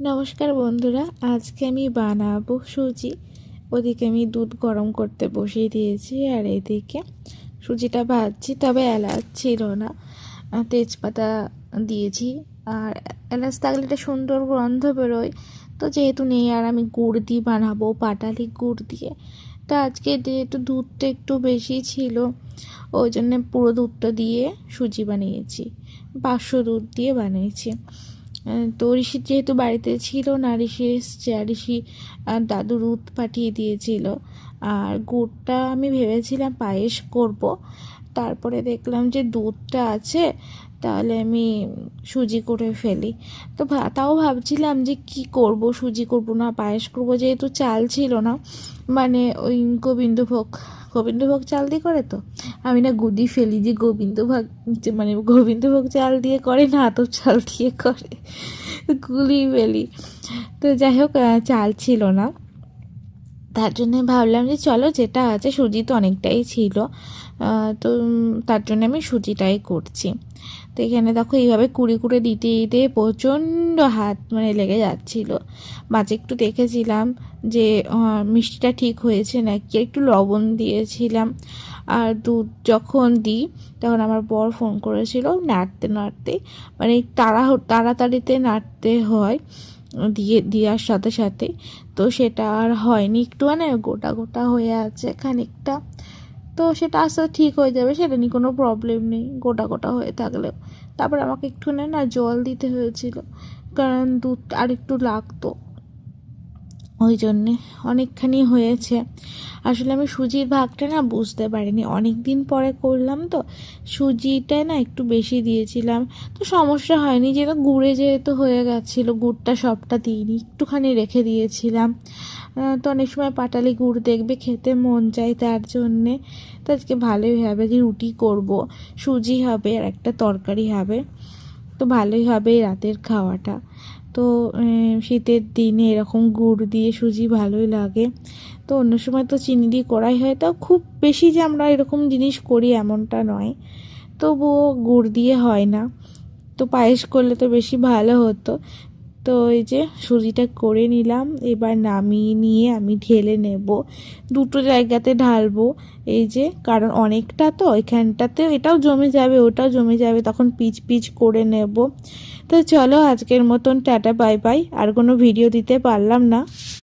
নমস্কার বন্ধুরা, আজকে আমি বানাবো সুজি। ওদিকে আমি দুধ গরম করতে বসিয়ে দিয়েছি আর এদিকে সুজিটা ভাজছি। তবে এলাচ ছিল না, তেজপাতা দিয়েছি। আর এলাচ থাকলে একটা সুন্দর গন্ধ বেরোয়, তো যেহেতু নেই আর আমি গুড় দিয়ে বানাবো, পাটালি গুড় দিয়ে। তো আজকে যেহেতু দুধটা একটু বেশি ছিল, ওই জন্য পুরো দুধটা দিয়ে সুজি বানিয়েছি, 500 দুধ দিয়ে বানিয়েছি। তো ঋষি যেহেতু বাড়িতে ছিল না, ঋষি এসছে আর ঋষি দাদু দুধ পাঠিয়ে দিয়েছিল। আর গুড়টা আমি ভেবেছিলাম পায়েস করব, তারপরে দেখলাম যে দুধটা আছে, তাহলে আমি সুজি করে ফেলি। তো তাও ভাবছিলাম যে কি করব, সুজি করব না পায়েস করব, যেহেতু চাল ছিল না। মানে ওই গোবিন্দভোগ চাল দিয়ে করে, তো আমি না গুদি ফেলি যে গোবিন্দভোগ চাল দিয়ে করে না, আতপ চাল দিয়ে করে, গুলি ফেলি। তো যাই হোক, চাল ছিল না, তার জন্যে ভাবলাম যে চলো যেটা আছে, সুজি তো অনেকটাই ছিল, তো তার জন্য আমি সুজিটাই করছি। তো এখানে দেখো এইভাবে কুড়ি কুড়ে দিতে দিতে প্রচণ্ড হাত লেগে যাচ্ছিল। মাঝে একটু দেখেছিলাম যে মিষ্টিটা ঠিক হয়েছে নাকি, একটু লবণ দিয়েছিলাম। আর দুধ যখন দিই তখন আমার বর ফোন করেছিল, নাড়তে নাড়তে তাড়াতাড়িতে নাড়তে হয় দেওয়ার সাথে সাথে। তো সেটা আর হয়নি, একটু গোটা গোটা হয়ে আছে খানিকটা। তো সেটা আস্তে আস্তে ঠিক হয়ে যাবে, সেটা নিয়ে কোনো প্রবলেম নেই গোটা গোটা হয়ে থাকলেও। তারপর আমাকে একটুখানি জল দিতে হয়েছিল, কারণ দুধ আর একটু লাগতো, ওই জন্যে অনেকখানি হয়েছে। আসলে আমি সুজির ভাগটা বুঝতে পারিনি, অনেক দিন পরে করলাম তো, সুজিটা একটু বেশি দিয়েছিলাম। তো সমস্যা হয়নি, যেহেতু গুড়ে যেহেতু হয়ে গেছিলো, গুড়টা সবটা দিইনি, একটুখানি রেখে দিয়েছিলাম। তো অনেক সময় পাটালি গুড় দেখবে খেতে মন চায়, তার জন্যে। তো আজকে ভালোই হবে যে রুটি করব, সুজি হবে আর একটা তরকারি হবে, তো ভালোই হবে রাতের খাওয়াটা। তো শীতের দিনে এরকম গুড় দিয়ে সুজি ভালোই লাগে। তো অন্য সময় তো চিনি দিয়ে করাই হয়, তাও খুব বেশি যে আমরা এরকম জিনিস করি এমনটা নয়, তবুও গুড় দিয়ে হয় না। তো পায়েস করলে তো বেশি ভালো হতো। তো এই যে সুজিটা করে নিলাম, এবার নামিয়ে নিয়ে আমি ঢেলে নেব, দুটো জায়গাতে ঢালবো। এই যে, কারণ অনেকটা তো এখানটাতে এটাও জমে যাবে ওটাও জমে যাবে, তখন পিচ পিচ করে নেব। তো চলো আজকের মতন টাটা বাই বাই, আর কোনো ভিডিও দিতে পারলাম না।